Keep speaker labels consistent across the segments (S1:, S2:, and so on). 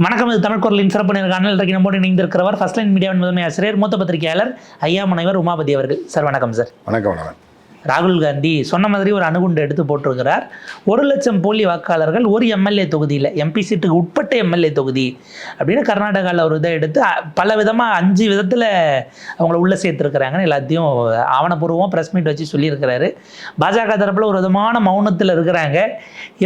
S1: வணக்கம். இது தமிழ் குரலின் சிறப்பு நேர்காணல். இன்றைக்கு நம்மோடு இணைந்திருக்கிறவர் ஃபர்ஸ்ட் லைன் மீடியாவின் முதன்மை ஆசிரியர், மூத்த பத்திரிகையாளர் ஐயா முனைவர் உமாபதி அவர்கள். சார் வணக்கம். சார்
S2: வணக்கம். வணக்கம்.
S1: ராகுல் காந்தி சொன்ன மாதிரி ஒரு அணுகுண்டு எடுத்து போட்டிருக்கிறார். 1,00,000 போலி வாக்காளர்கள் ஒரு எம்எல்ஏ தொகுதியில், எம்பி சீட்டுக்கு உட்பட்ட எம்எல்ஏ தொகுதி அப்படின்னு கர்நாடகாவில் ஒரு இதை எடுத்து பல விதமாக 5 விதத்தில் அவங்கள உள்ளே சேர்த்துருக்குறாங்கன்னு எல்லாத்தையும் ஆவணப்பூர்வமாக ப்ரெஸ் மீட் வச்சு சொல்லியிருக்கிறாரு. பாஜக தரப்பில் ஒரு விதமான மௌனத்தில் இருக்கிறாங்க.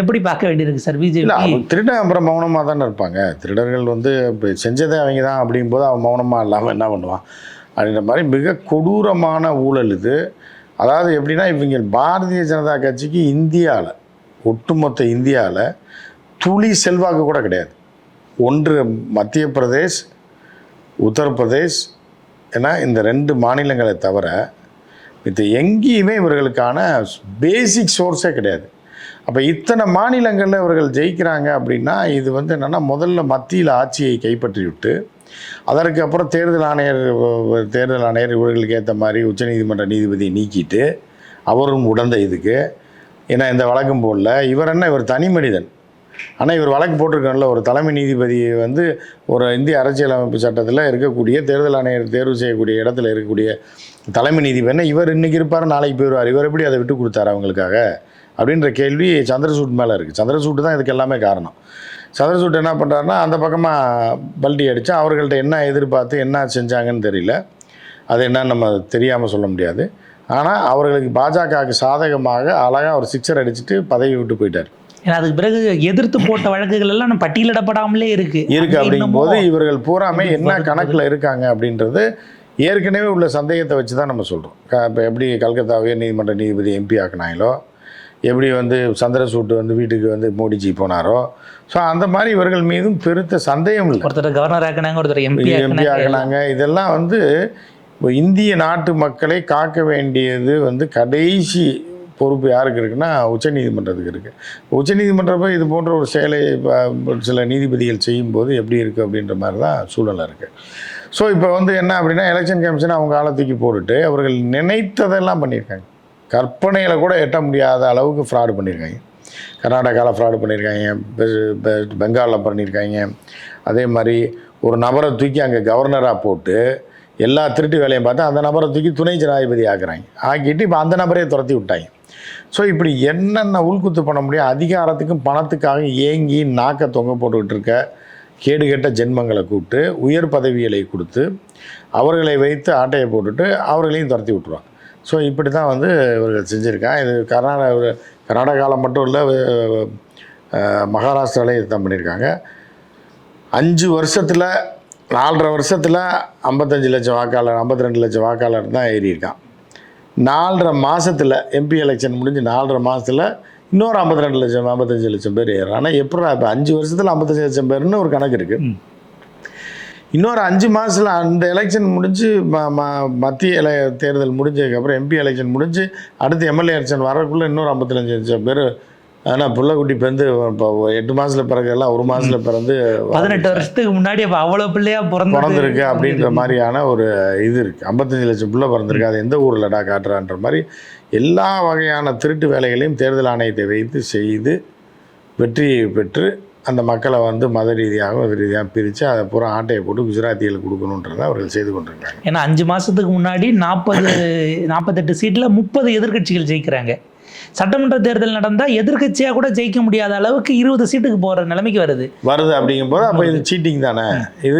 S1: எப்படி பார்க்க வேண்டியிருக்கு சார் பிஜேபி?
S2: திருடன் அப்புறம் மௌனமாக தானே இருப்பாங்க. திருடர்கள் இப்போ செஞ்சதே அவங்க தான் அப்படிங்கும்போது அவன் மௌனமாக இல்லாமல் என்ன பண்ணுவான் அப்படின்ற மாதிரி மிக கொடூரமான ஊழல் இது. அதாவது எப்படின்னா, இவங்க பாரதிய ஜனதா கட்சிக்கு இந்தியாவில், ஒட்டுமொத்த இந்தியாவில் துளி செல்வாக்கு கூட கிடையாது. ஒன்று மத்திய பிரதேஷ், உத்தரப்பிரதேஷ், ஏன்னா இந்த 2 மாநிலங்களை தவிர இது எங்கேயுமே இவர்களுக்கான பேசிக் சோர்ஸே கிடையாது. அப்போ இத்தனை மாநிலங்களில் இவர்கள் ஜெயிக்கிறாங்க அப்படின்னா இது என்னென்னா, முதல்ல மத்தியில் ஆட்சியை கைப்பற்றி விட்டு அதற்கு அப்புறம் தேர்தல் ஆணையர் இவர்களுக்கு ஏற்ற மாதிரி உச்சநீதிமன்ற நீதிபதியை நீக்கிட்டு அவரும் உடந்த இதுக்கு. ஏன்னா இந்த வழக்கம் போடல, இவர் தனி மனிதன். ஆனால் இவர் வழக்கு போட்டிருக்காங்கல்ல, ஒரு தலைமை நீதிபதி ஒரு இந்திய அரசியலமைப்பு சட்டத்தில் இருக்கக்கூடிய தேர்தல் ஆணையர் தேர்வு செய்யக்கூடிய இடத்துல இருக்கக்கூடிய தலைமை நீதிபதி இவர் இன்றைக்கி இருப்பார், நாளைக்கு போயிடுவார். இவர் எப்படி அதை விட்டு கொடுத்தாரு அவங்களுக்காக அப்படின்ற கேள்வி சந்திரசூட் மேலே இருக்குது. சந்திரசூட் தான் இதுக்கு எல்லாமே காரணம். சந்திரசூட் என்ன பண்ணுறாருன்னா, அந்த பக்கமாக பல்டி அடித்தா அவர்கள்ட்ட என்ன எதிர்பார்த்து என்ன செஞ்சாங்கன்னு தெரியல. அது என்னன்னு நம்ம தெரியாமல் சொல்ல முடியாது. ஆனால் அவர்களுக்கு பாஜகவுக்கு சாதகமாக அழகாக ஒரு 6 அடிச்சுட்டு பதவி விட்டு போயிட்டார்.
S1: ஏன்னா அதுக்கு பிறகு எதிர்த்து போட்ட வழக்குகள் எல்லாம் பட்டியலிடப்படாமலே இருக்குது
S2: அப்படிங்கும்போது இவர்கள் பூராமே என்ன கணக்கில் இருக்காங்க அப்படின்றது ஏற்கனவே உள்ள சந்தேகத்தை வச்சு தான் நம்ம சொல்கிறோம். இப்போ எப்படி கல்கத்தா உயர் நீதிமன்ற நீதிபதி எம்பி ஆக்கினாங்களோ, எப்படி சந்திரசூட் வீட்டுக்கு மோடிஜி போனாரோ, ஸோ அந்த மாதிரி இவர்கள் மீதும் பெருத்த சந்தேகம் இல்லை.
S1: ஒருத்தர் கவர்னர் ஆக்கினாங்க, ஒருத்தர் எம்பி
S2: ஆக்கினாங்க. இதெல்லாம் இந்திய நாட்டு மக்களை காக்க வேண்டியது கடைசி பொறுப்பு யாருக்கு இருக்குன்னா உச்சநீதிமன்றத்துக்கு இருக்குது. உச்சநீதிமன்றம் இது போன்ற ஒரு செயலை சில நீதிபதிகள் செய்யும்போது எப்படி இருக்குது அப்படின்ற மாதிரி தான் சூழலாக இருக்குது. ஸோ இப்போ என்ன அப்படின்னா, எலெக்ஷன் கமிஷன் அவங்க காலத்துக்கு போட்டுட்டு அவர்கள் நினைத்ததெல்லாம் பண்ணியிருக்காங்க. கற்பனையில் கூட எட்ட முடியாத அளவுக்கு ஃப்ராடு பண்ணியிருக்காங்க. கர்நாடகாவில் ஃப்ராடு பண்ணியிருக்காங்க, பெங்காலில் பண்ணியிருக்காங்க. அதே மாதிரி ஒரு நபரை தூக்கி அங்கே கவர்னராக போட்டு எல்லா திருட்டு வேலையும் பார்த்து அந்த நபரை தூக்கி துணை ஜனாதிபதி ஆக்குறாங்க. ஆக்கிட்டு இப்போ அந்த நபரையே துரத்தி விட்டாங்க. ஸோ இப்படி என்னென்ன உள்குத்து பண்ண முடியும், அதிகாரத்துக்கும் பணத்துக்காக ஏங்கி நாக்கை தொங்க போட்டுக்கிட்டு இருக்க கேடுகெட்ட ஜென்மங்களை கூப்பிட்டு உயர் பதவிகளை கொடுத்து அவர்களை வைத்து ஆட்டையை போட்டுட்டு அவர்களையும் துரத்தி விட்டுருவாங்க. ஸோ இப்படி தான் இவர்கள் செஞ்சுருக்காங்க. இது கர்நாடகாவில் மட்டும் இல்லை, மகாராஷ்டிராவிலே இது தான் பண்ணியிருக்காங்க. 5 வருஷத்தில் 4.5 வருஷத்தில் 55 லட்சம் வாக்காளர், 52 லட்சம் வாக்காளர் தான் ஏறியிருக்கான். 4.5 மாதத்தில் எம்பி எலெக்ஷன் முடிஞ்சு 4.5 மாதத்தில் இன்னொரு 52 லட்சம் 55 லட்சம் பேர் ஏறுறாங்க. ஆனால் எப்போ இப்போ 5 வருஷத்தில் 55 லட்சம் பேர்னு ஒரு கணக்கு இருக்குது. இன்னொரு 5 மாதத்தில் அந்த எலெக்ஷன் முடிஞ்சு மத்திய தேர்தல் முடிஞ்சதுக்கப்புறம் எம்பி எலெக்ஷன் முடிஞ்சு அடுத்து எம்எல்ஏ எலெக்ஷன் வரக்குள்ளே இன்னொரு 55 லட்சம் பேர். ஆனால் பிள்ளைக்குட்டி இப்போ 8 மாதத்தில் பிறகுலாம் 1 மாதத்தில் பிறந்து
S1: 18 வருஷத்துக்கு முன்னாடி அப்போ அவ்வளோ பிள்ளையாக பிறந்திருக்கு
S2: அப்படின்ற மாதிரியான ஒரு இது இருக்குது. 55 லட்சம் பிள்ளை பிறந்திருக்கு. அது எந்த ஊரில்டா காட்டுறான்ற மாதிரி எல்லா வகையான திருட்டு வேலைகளையும் தேர்தல் ஆணையத்தை வைத்து செய்து வெற்றி பெற்று அந்த மக்களை மத ரீதியாகவும் இது ரீதியாக பிரித்து அதை பூரா ஆட்டையை போட்டு குஜராத்திகளுக்கு கொடுக்கணுன்றதை அவர்கள் செய்து கொண்டிருக்காங்க.
S1: ஏன்னா 5 மாதத்துக்கு முன்னாடி 48 சீட்டில் 30 எதிர்கட்சிகள் ஜெயிக்கிறாங்க. சட்டமன்ற தேர்தல் நடந்தால் எதிர்கட்சியாக கூட ஜெயிக்க முடியாத அளவுக்கு 20 சீட்டுக்கு போகிற நிலைமைக்கு வருது
S2: அப்படிங்கும்போது அப்போ இது சீட்டிங் தானே. இது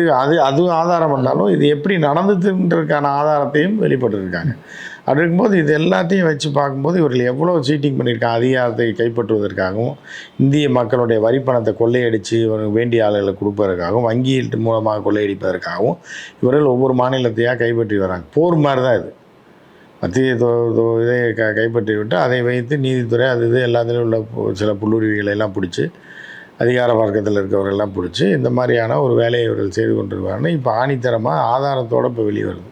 S2: அதுவும் ஆதாரம் பண்ணாலும் இது எப்படி நடந்ததுன்றதுக்கான ஆதாரத்தையும் வெளிப்பட்டுருக்காங்க. அப்படி இருக்கும்போது இது எல்லாத்தையும் வச்சு பார்க்கும்போது இவர்கள் எவ்வளோ சீட்டிங் பண்ணியிருக்காங்க. அதிகாரத்தை கைப்பற்றுவதற்காகவும், இந்திய மக்களுடைய வரிப்பணத்தை கொள்ளையடித்து வேண்டிய ஆளுகளை கொடுப்பதற்காகவும், வங்கியில் மூலமாக கொள்ளையடிப்பதற்காகவும் இவர்கள் ஒவ்வொரு மாநிலத்தையாக கைப்பற்றி வராங்க. போர் மாதிரி தான் இது. மத்திய இதை கைப்பற்றி விட்டு அதை வைத்து நீதித்துறை இது எல்லாத்துலேயும் உள்ள சில புல்லுரிமைகளை எல்லாம் பிடிச்சி அதிகார வர்க்கத்தில் இருக்கிறவர்களெல்லாம் பிடிச்சி இந்த மாதிரியான ஒரு வேலையை இவர்கள் செய்து கொண்டிருக்காருன்னு இப்போ ஆணித்தரமாக ஆதாரத்தோடு இப்போ வெளியே வருது.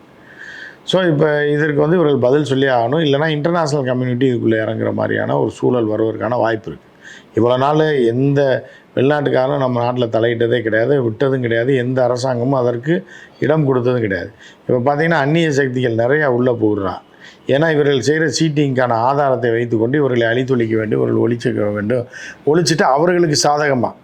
S2: ஸோ இப்போ இதற்கு இவர்கள் பதில் சொல்லி ஆகணும். இல்லைனா இன்டர்நேஷ்னல் கம்யூனிட்டி இதுக்குள்ளே இறங்குற மாதிரியான ஒரு சூழல் வருவதற்கான வாய்ப்பு இருக்குது. இவ்வளோ நாள் எந்த வெளிநாட்டுக்காரரும் நம்ம நாட்டில் தலையிட்டதே கிடையாது, விட்டதும் கிடையாது. எந்த அரசாங்கமும் அதற்கு இடம் கொடுத்ததும் கிடையாது. இப்போ பார்த்திங்கன்னா அந்நிய சக்திகள் நிறையா உள்ளே போடுறான். ஏன்னா இவர்கள் செய்கிற சீட்டிங்கான ஆதாரத்தை வைத்துக்கொண்டு இவர்களை அழித்தொழிக்க வேண்டும், இவர்கள் ஒழிச்சிக்க வேண்டும். ஒழிச்சிட்டு அவர்களுக்கு சாதகமாக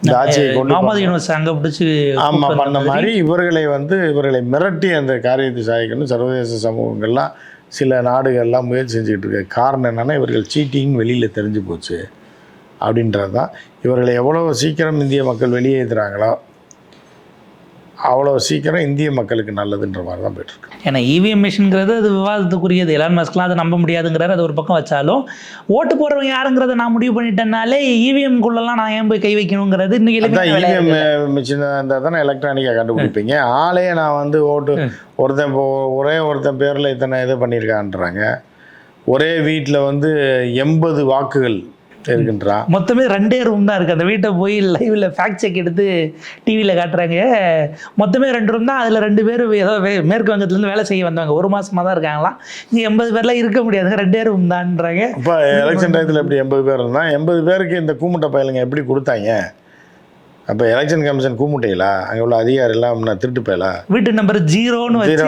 S2: இந்த ஆட்சியை கொண்டு
S1: முகமது யூனுஸ் அங்கே பிடிச்சி
S2: ஆமாம் பண்ண மாதிரி இவர்களை மிரட்டி அந்த காரியத்தை சாதிக்கணும் சர்வதேச சமூகங்கள்லாம் சில நாடுகள்லாம் முயற்சி செஞ்சுக்கிட்டு இருக்க காரணம் என்னென்னா இவர்கள் சீட்டிங் வெளியில் தெரிஞ்சு போச்சு அப்படின்றது தான். இவர்களை எவ்வளோ சீக்கிரம் இந்திய மக்கள் வெளியேற்றுறாங்களோ அவ்வளோ சீக்கிரம் இந்திய மக்களுக்கு நல்லதுன்ற மாதிரி தான் போயிட்டுருக்கு.
S1: ஏன்னா இவிஎம் மிஷின்ங்கிறது அது விவாதத்துக்குரியது. எலான் மஸ்க்லாம் அதை நம்ப முடியாதுங்கிறாரு, அது ஒரு பக்கம் வச்சாலும் ஓட்டு போடுறவங்க யாருங்கிறத நான் முடிவு பண்ணிட்டேனாலே இவிஎம்குள்ளெல்லாம் நான் ஏன் போய் கை வைக்கணுங்கிறது இன்னைக்கு
S2: இவிஎம் மிஷின் இருந்தால் தானே எலக்ட்ரானிக்காக கண்டுபிடிப்பீங்க. ஆளே நான் வந்து ஒருத்தன் பேரில் இத்தனை இது பண்ணியிருக்கான்றாங்க. ஒரே வீட்டில் வந்து 80 வாக்குகள் இருக்கின்றான்.
S1: மொத்தமே 2 ரூம் தான் இருக்குது. அந்த வீட்டை போய் லைவில் ஃபேக்ட் செக் எடுத்து டிவியில் காட்டுறாங்க. மொத்தமே 2 ரூம் தான். அதில் 2 பேர் ஏதோ மேற்கு வங்கத்துலேருந்து வேலை செய்ய வந்தவங்க 1 மாதமாக தான் இருக்காங்களாம். இங்கே 80 பேர்லாம் இருக்க முடியாது, 2 ரூம் தான்ன்றாங்க.
S2: இப்போ எலெக்ஷன் டயத்தில் எப்படி 80 பேர் இருந்தால் 80 பேருக்கு இந்த கூமுட்டை பயலுங்க எப்படி கொடுத்தாங்க? அப்போ எலெக்ஷன் கமிஷன் கூமுட்டையிலா? அங்கே உள்ள அதிகாரிலாம் திருட்டு பயலா?
S1: வீட்டு நம்பர் 0ன்னு வச்சு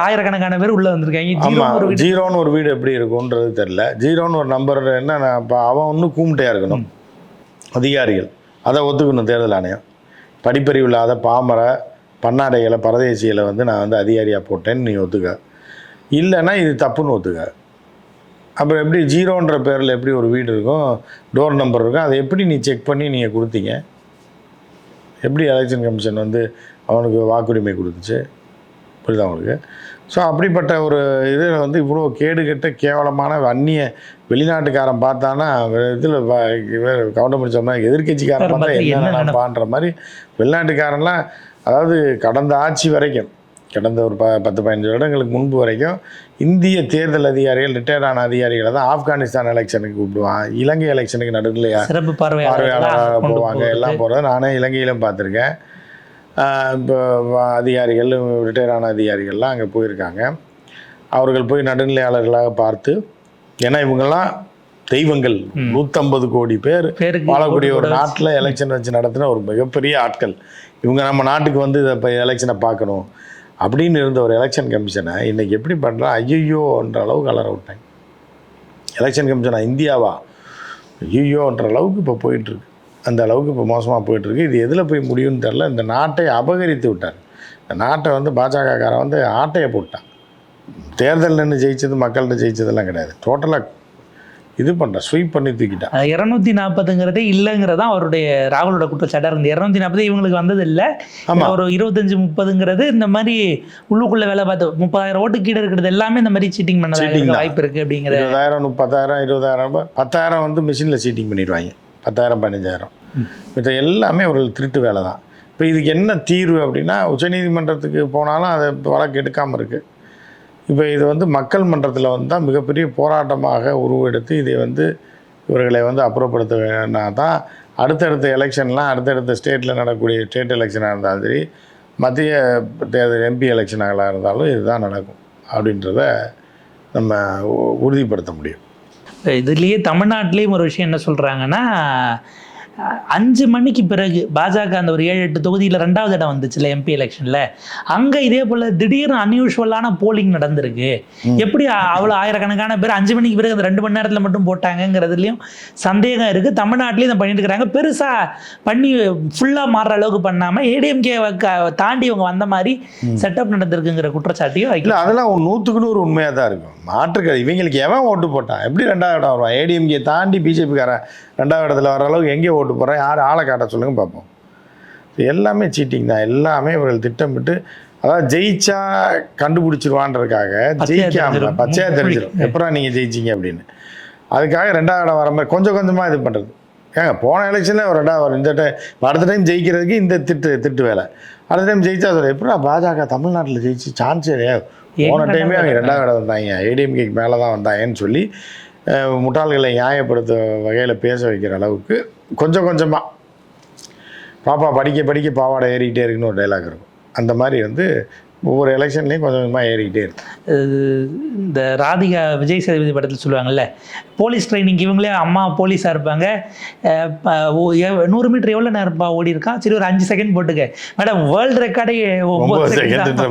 S1: ஆயிரக்கணக்கான பேர் உள்ளே வந்திருக்காங்க.
S2: ஆமாம், 0ன்னு ஒரு வீடு எப்படி இருக்கும்ன்றது தெரில. 0ன்னு ஒரு நம்பர் என்ன, இப்போ அவன் ஒன்றும் கூமுட்டையாக இருக்கணும். அதிகாரிகள் அதை ஒத்துக்கணும். தேர்தல் ஆணையம் படிப்பறிவு இல்லாத பாமர பன்னாடைகளை பரதேசிகளை வந்து நான் வந்து அதிகாரியாக போட்டேன்னு நீ ஒத்துக்க, இல்லைன்னா இது தப்புன்னு ஒத்துக்க. அப்புறம் எப்படி 0ன்ற பேரில் எப்படி ஒரு வீடு இருக்கும், டோர் நம்பர் இருக்கும், அதை எப்படி நீ செக் பண்ணி நீங்கள் கொடுத்தீங்க? எப்படி எலெக்ஷன் கமிஷன் வந்து அவனுக்கு வாக்குரிமை கொடுத்துச்சு? புரியுதா உங்களுக்கு? ஸோ அப்படிப்பட்ட ஒரு இதில் வந்து இவ்வளோ கேடுகட்ட கேவலமான அந்நிய வெளிநாட்டுக்காரன் பார்த்தானா இதில் கவுண்டம் முடிச்சோம்னா எதிர்கட்சிக்காரன் பார்த்தா என்ன நினைப்பான்ற மாதிரி வெளிநாட்டுக்காரன்லாம், அதாவது கடந்த ஆட்சி வரைக்கும், கடந்த ஒரு 10-15 வருடங்களுக்கு முன்பு வரைக்கும் இந்திய தேர்தல் அதிகாரிகள் ரிட்டையர்டான அதிகாரிகளை தான் ஆப்கானிஸ்தான் எலெக்ஷனுக்கு கூப்பிடுவான், இலங்கை எலெக்ஷனுக்கு நடுநிலையா
S1: சிறப்பு
S2: பார்வையாளராக போவாங்க, எல்லாம் போகிறது நானே இலங்கையிலும் பார்த்துருக்கேன். இப்போ அதிகாரிகள் ரிட்டையரான அதிகாரிகள்லாம் அங்கே போயிருக்காங்க. அவர்கள் போய் நடுநிலையாளர்களாக பார்த்து, ஏன்னா இவங்கெல்லாம் தெய்வங்கள், 150 கோடி பேர் வாழக்கூடிய ஒரு நாட்டில் எலெக்ஷன் வச்சு நடத்தின ஒரு மிகப்பெரிய ஆட்கள் இவங்க. நம்ம நாட்டுக்கு வந்து இதை இப்போ எலெக்ஷனை பார்க்கணும் அப்படின்னு இருந்த ஒரு எலெக்ஷன் கமிஷனை இன்றைக்கி எப்படி பண்ணுறா, ஐயோன்ற அளவுக்கு கலர விட்டாங்க. எலெக்ஷன் கமிஷனா இந்தியாவா, ஐயோன்ற அளவுக்கு இப்போ போயிட்டுருக்கு. அந்த அளவுக்கு இப்போ மோசமாக போயிட்டுருக்கு. இது எதில் போய் முடியும்னு தெரில. இந்த நாட்டை அபகரித்து விட்டார். இந்த நாட்டை வந்து பாஜகக்காரன் வந்து ஆட்டையை போட்டான். தேர்தல் நின்று ஜெயிச்சது மக்கள்கிட்ட ஜெயிச்சதெல்லாம் கிடையாது. டோட்டலாக இது பண்ணுற ஸ்வீப் பண்ணி தூக்கிட்டான்.
S1: 240ங்கிறதே இல்லைங்கிறதான் அவருடைய ராகுலோட குற்றச்சாட்டாக இருந்து. 240 இவங்களுக்கு வந்தது இல்லை. ஒரு 25-30ங்கிறது இந்த மாதிரி உள்ளுக்குள்ளே வேலை பார்த்து 30,000 ஓட்டு கீழே இருக்கிறது எல்லாமே இந்த மாதிரி சீட்டிங் பண்ண வாய்ப்பு இருக்குது அப்படிங்கிற.
S2: 20,000 30,000 20,000 10,000 வந்து மிஷினில் சீட்டிங் பண்ணிடுவாங்க. 10,000 15,000 மற்ற எல்லாமே ஒரு திருட்டு வேலை தான். இப்போ இதுக்கு என்ன தீர்வு அப்படின்னா, உச்சநீதிமன்றத்துக்கு போனாலும் அதை வழக்கு எடுக்காமல் இருக்குது. இப்போ இது வந்து மக்கள் மன்றத்தில் வந்தால் மிகப்பெரிய போராட்டமாக உருவெடுத்து இதை வந்து இவர்களை வந்து அப்புறப்படுத்த வேணா தான் அடுத்தடுத்த எலெக்ஷன்லாம் அடுத்தடுத்த ஸ்டேட்டில் நடக்கக்கூடிய ஸ்டேட் எலெக்ஷனாக இருந்தாலும் சரி, மத்திய தேர்தல் எம்பி எலெக்ஷனாக இருந்தாலும் இதுதான் நடக்கும் அப்படின்றத நம்ம உறுதிப்படுத்த முடியும்.
S1: இதுலேயே தமிழ்நாட்டிலேயும் ஒரு விஷயம் என்ன சொல்கிறாங்கன்னா, 5 மணிக்கு பிறகு பாஜக அந்த ஒரு 7-8 தொகுதியில் 2வது இடம் வந்துச்சுல எம்பி எலெக்ஷனில், அங்கே இதே போல் திடீர்னு அன்யூஷுவலான போலிங் நடந்திருக்கு. எப்படி அவ்வளோ ஆயிரக்கணக்கான பேர் 5 மணிக்கு பிறகு அந்த 2 மணி நேரத்தில் மட்டும் போட்டாங்கங்கிறதுலையும் சந்தேகம் இருக்குது. தமிழ்நாட்டிலையும் இதை பண்ணிட்டு இருக்கிறாங்க. பெருசாக பண்ணி ஃபுல்லாக மாறுற அளவுக்கு பண்ணாமல் ஏடிஎம்கே தாண்டி இவங்க வந்த மாதிரி செட்டப் நடந்திருக்குங்கிற குற்றச்சாட்டையும்
S2: இல்லை. அதெல்லாம் 100க்கு 100 உண்மையாக தான் இருக்கும். மாற்றுக்கிறது இவங்களுக்கு எவன் ஓட்டு போட்டான், எப்படி 2வது இடம் வருவான்? ஏடிஎம்கே தாண்டி பிஜேபிக்காரன் 2வது இடத்துல வர அளவுக்கு எங்கே ஓட்டு போகிறேன், யார் ஆளை காட்ட சொல்லுங்க பார்ப்போம். எல்லாமே சீட்டிங் தான். எல்லாமே இவர்கள் திட்டமிட்டு, அதாவது ஜெயிச்சா கண்டுபிடிச்சிருவான்றதுக்காக ஜெயிக்காம பச்சையாக தெரிஞ்சிடும் எப்போ நீங்கள் ஜெயிச்சிங்க அப்படின்னு. அதுக்காக 2வது இடம் வர மாதிரி கொஞ்சம் கொஞ்சமாக இது பண்ணுறது. ஏங்க போன எலெக்ஷனில் ஒரு 2வது வரும், இந்த டைம் அடுத்த டைம் ஜெயிக்கிறதுக்கு இந்த திட்டு வேலை. அடுத்த டைம் ஜெயிச்சா சொல்ல எப்படா பாஜக தமிழ்நாட்டில் ஜெயிச்சு சான்ஸே இல்லையா, போன டைமே அவங்க 2வது இடம் வந்தாங்க, ஏடிஎம்கேக்கு மேலே தான் வந்தாங்கன்னு சொல்லி முட்டாள்களை நியாயப்படுத்த வகையில் பேச வைக்கிற அளவுக்கு கொஞ்சம் கொஞ்சமாக பாப்பா படிக்க படிக்க பாவாடை ஏறிக்கிட்டே இருக்குன்னு ஒரு டைலாக் இருக்கும். அந்த மாதிரி வந்து ஒவ்வொரு எலெக்ஷன்லேயும் கொஞ்சம் கொஞ்சமாக ஏறிக்கிட்டே இருக்கு.
S1: இந்த ராதிகா விஜய் சேதுபதி படத்தில் சொல்லுவாங்கல்ல, போலீஸ் ட்ரைனிங் இவங்களே அம்மா போலீஸாக இருப்பாங்க. 100 மீட்டர் எவ்வளோ நேரம்ப்பா ஓடி இருக்கான், சரி ஒரு 5 செகண்ட் போட்டுக்க மேடம், வேர்ல்டு ரெக்கார்டே 9 செகண்ட்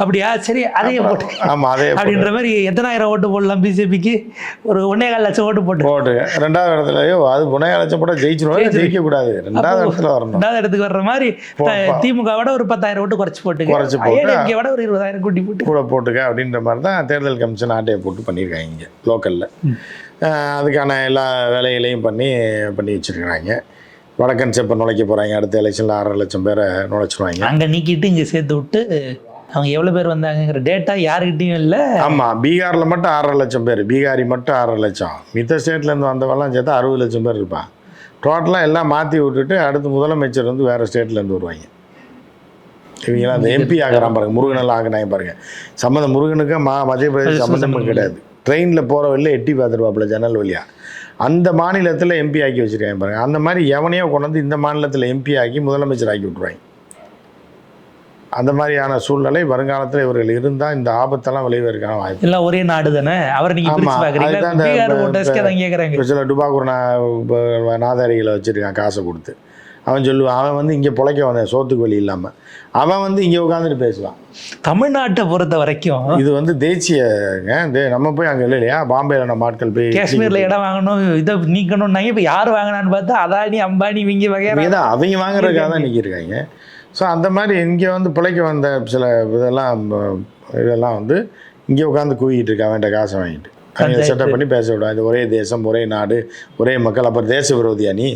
S1: அப்படியா, சரி அதே போட்டு.
S2: ஆமாம், அதே
S1: அப்படின்ற மாதிரி எத்தனாயிரம் ஓட்டு போடலாம் பிஜேபிக்கு, ஒரு 1.25 லட்சம் ஓட்டு போட்டு
S2: 2வது இடத்துலயோ அது 1.5 லட்சம் போட்டால் ஜெயிச்சிருவாங்க, ஜெயிக்கக்கூடாது, 2வது இடத்துல வரணும்.
S1: 2வது இடத்துக்கு வர்ற மாதிரி திமுகவோட ஒரு 10,000 ஓட்டு குறைச்சி போட்டு விட ஒரு 20,000 கூட்டி போட்டு
S2: கூட போட்டுக்க அப்படின்ற மாதிரி தான் தேர்தல் கமிஷன் ஆட்டையை போட்டு பண்ணியிருக்காங்க இங்கே லோக்கலில். அதுக்கான எல்லா வேலைகளையும் பண்ணி வச்சுருக்கிறாங்க. வடக்கன் செப்பை நுழைக்க போகிறாங்க, அடுத்த எலெக்ஷனில் 6.5 லட்சம் பேரை நுழைச்சிருவாங்க.
S1: அங்கே நீக்கிட்டு இங்கே சேர்த்து விட்டு அவங்க எவ்வளோ பேர் வந்தாங்கிற டேட்டா யாருக்கிட்டையும் இல்லை.
S2: ஆமாம், பீகாரில் மட்டும் 6.5 லட்சம் பேர், பீகாரி மட்டும் 6.5 லட்சம், மித்த ஸ்டேட்லேருந்து வந்தவெல்லாம் சேர்த்தா 60 லட்சம் பேர் இருப்பான். டோட்டலாக எல்லாம் மாற்றி விட்டுட்டு அடுத்து முதலமைச்சர் வந்து வேறு ஸ்டேட்லேருந்து வருவாங்க. இவங்களாம் அந்த எம்பி ஆகிறான் பாருங்க, முருகனெல்லாம் ஆகினாங்க பாருங்கள். சம்மந்தம் முருகனுக்கு மத்திய பிரதேச சம்மந்தமும் கிடையாது. ட்ரெயினில் போகிற வழியில் எட்டி பார்த்துருவாப்புல ஜன்னல் வழியாக. அந்த மாநிலத்தில் எம்பி ஆக்கி வச்சுருக்காங்க பாருங்கள். அந்த மாதிரி எவனையோ கொண்டு வந்து இந்த மாநிலத்தில் எம்பி ஆக்கி முதலமைச்சர் ஆக்கி விட்ருவாங்க. அந்த மாதிரியான சூழ்நிலை வருங்காலத்தில் இவர்கள் இருந்தால் இந்த ஆபத்தெல்லாம் விளைவிற்கான வாய்ப்பு.
S1: எல்லாம் ஒரே நாடு தானே, அவர் நீங்கள்
S2: சில டுபாக்கூர் நாதாரிகளை வச்சுருக்கான் காசை கொடுத்து. அவன் சொல்லுவான், அவன் வந்து இங்கே பிழைக்க வந்தேன் சோத்துக்கு வழி இல்லாமல், அவன் வந்து இங்கே உட்காந்துட்டு பேசுவான்.
S1: தமிழ்நாட்டை பொறுத்த வரைக்கும்
S2: இது வந்து தேசியங்க. நம்ம போய் அங்கே இல்லை இல்லையா, பாம்பேல நம்ம ஆட்கள் போய்
S1: காஷ்மீரில் இடம் வாங்கணும், இதை நீக்கணும்னாங்க. இப்போ யார் வாங்கினான்னு பார்த்தா அதானி அம்பானி இவங்க வகையாக
S2: தான் அவங்க வாங்குறதுக்காக தான் நிற்கிருக்காங்க. ஸோ அந்த மாதிரி இங்கே வந்து பிழைக்க வந்த சில இதெல்லாம் வந்து இங்கே உட்காந்து கூவிக்கிட்டு இருக்கா வேண்ட காசை வாங்கிட்டு அவங்க செட்டப் பண்ணி பேச விடுவாங்க. இது ஒரே தேசம், ஒரே நாடு, ஒரே மக்கள். அப்புறம் தேச விரோதியா நீ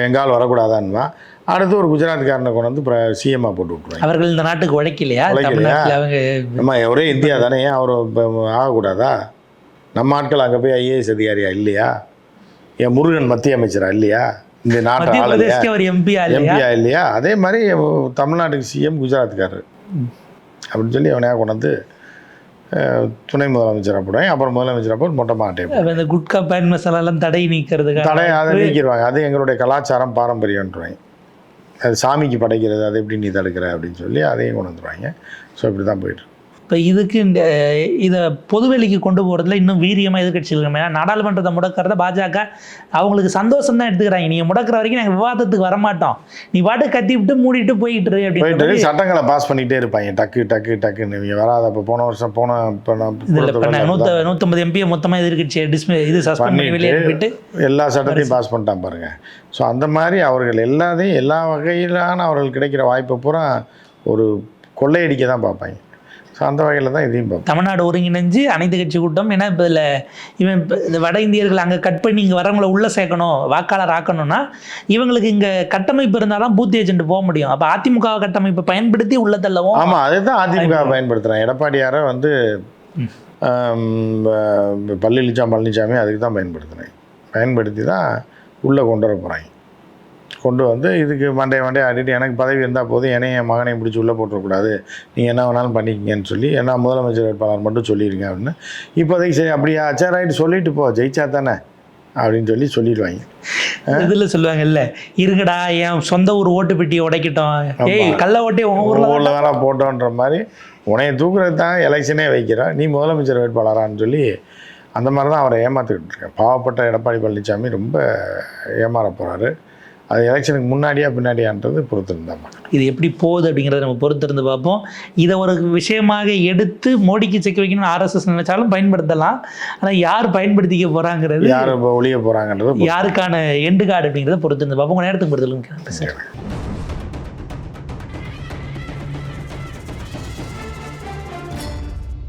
S2: எங்கால் வரக்கூடாதான்மா. அடுத்து ஒரு குஜராத்காரனை கொண்டு வந்து சிஎம்மாக போட்டு விட்ருவாங்க.
S1: அவர்கள் இந்த நாட்டுக்கு உழைக்கலையா?
S2: நம்ம ஒரே இந்தியா தானே, ஏன் அவர் ஆகக்கூடாதா? நம்ம ஆட்கள் அங்கே போய் ஐஏஎஸ் அதிகாரியா இல்லையா? என் முருகன் மத்திய அமைச்சரா இல்லையா? இந்த நாட்டு எம்பியா இல்லையா? அதே மாதிரி தமிழ்நாட்டுக்கு சிஎம் குஜராத்காரர் அப்படின்னு சொல்லி அவனையாக கொண்டு வந்து துணை முதலமைச்சராக போடுவாங்க. அப்புறம் முதலமைச்சராக போட்டு மொட்டை மாட்டேன்.
S1: இந்த குட்கா பேன் மசாலாலாம் தடை நீக்கிறதுக்கு அதை
S2: நீக்கிடுவாங்க. அது எங்களுடைய கலாச்சாரம் பாரம்பரியன்றாங்க. அது சாமிக்கு படைக்கிறது, அதை எப்படி நீ தடுக்கிற அப்படின்னு சொல்லி அதையும் கொண்டு வந்துடுவாங்க. ஸோ இப்படி தான் போயிட்டு.
S1: இப்போ இதுக்கு இதை பொதுவெளிக்கு கொண்டு போகிறதுல இன்னும் வீரியமாக எதிர்கட்சிகள் இருக்கணும். ஏன்னா நாடாளுமன்றத்தை முடக்கிறத பாஜக அவங்களுக்கு சந்தோஷம் தான் எடுத்துக்கிறாங்க. நீங்கள் முடக்கிற வரைக்கும் நாங்கள் விவாதத்துக்கு வரமாட்டோம், நீ பாட்டு கத்தி விட்டு மூடிட்டு போயிட்டு
S2: அப்படின்னு சட்டங்களை பாஸ் பண்ணிகிட்டே இருப்பாங்க. டக்குன்னு நீங்கள் வராத. இப்போ போன வருஷம் இப்போ
S1: 150 எம்பியை மொத்தமாக எதிர்கட்சி இது சஸ்பெண்ட் பண்ணி வெளியே போயிட்டு
S2: எல்லா சட்டத்தையும் பாஸ் பண்ணிட்டான் பாருங்க. ஸோ அந்த மாதிரி அவர்கள் எல்லாத்தையும் எல்லா வகையிலான அவர்கள் கிடைக்கிற வாய்ப்பை பூரா ஒரு கொள்ளையடிக்க தான் பார்ப்பாங்க. ஸோ அந்த வகையில் தான் இதையும் பார்ப்போம்.
S1: தமிழ்நாடு ஒருங்கிணைஞ்சு அனைத்து கட்சி கூட்டம். ஏன்னா இப்போ இதில் இவன் இந்த வட இந்தியர்கள் அங்கே கட் பண்ணி இங்கே வரவங்களை உள்ளே சேர்க்கணும், வாக்காளர் ஆக்கணும்னா இவங்களுக்கு இங்கே கட்டமைப்பு இருந்தால் தான் பூத் ஏஜென்ட் போக முடியும். அப்போ அதிமுக கட்டமைப்பை பயன்படுத்தி உள்ள தள்ளவும்.
S2: ஆமாம், அதுதான் அதிமுக பயன்படுத்துகிறான். எடப்பாடியாரை வந்து பழனிசாமி அதுக்கு தான் பயன்படுத்தி தான் உள்ளே கொண்டு வர போகிறாங்க. கொண்டு வந்து இதுக்கு மண்டே ஆடிட்டு எனக்கு பதவி இருந்தால் போதும், என்னையும் என் மகனையும் பிடிச்சி உள்ளே போட்டுறக்கூடாது, நீங்கள் என்ன வேணாலும் பண்ணிக்கிங்கன்னு சொல்லி ஏன்னா முதலமைச்சர் வேட்பாளர் மட்டும் சொல்லியிருக்கேன் அப்படின்னு. இப்போதைக்கு சரி அப்படியா, சரி ரைட்டு சொல்லிட்டு போ, ஜெயிச்சா தானே அப்படின்னு சொல்லிடுவாங்க.
S1: இதில் சொல்லுவாங்கல்ல, இருங்கடா என் சொந்த ஊர் ஓட்டு பெட்டியை உடைக்கிட்டோம், ஏய் கள்ள ஓட்டே ஊரில்
S2: தானே போட்டோன்ற மாதிரி உனையை தூக்குறது தான் எலெக்ஷனே வைக்கிறோம், நீ முதலமைச்சர் வேட்பாளரான்னு சொல்லி அந்த மாதிரி தான் அவரை ஏமாற்றிக்கிட்டு இருக்கேன். பாவப்பட்ட எடப்பாடி பழனிசாமி ரொம்ப ஏமாற போகிறாரு. அது எலெக்ஷனுக்கு முன்னாடியா பின்னாடியான்றது பொறுத்திருந்தான்.
S1: இது எப்படி போகுது அப்படிங்கிறத நம்ம பொறுத்திருந்து பார்ப்போம். இதை ஒரு விஷயமாக எடுத்து மோடிக்கு செக் வைக்கணும்னு ஆர்எஸ்எஸ் நினைச்சாலும் பயன்படுத்தலாம். ஆனால் யார் பயன்படுத்திக்க போகிறாங்கிறது,
S2: யார் ஒழிய போகிறாங்கன்றது,
S1: யாருக்கான எண்டு கார்டு அப்படிங்கிறத பொறுத்திருந்து பார்ப்போம். உங்கள் நேரத்துக்கு பொறுத்தலும்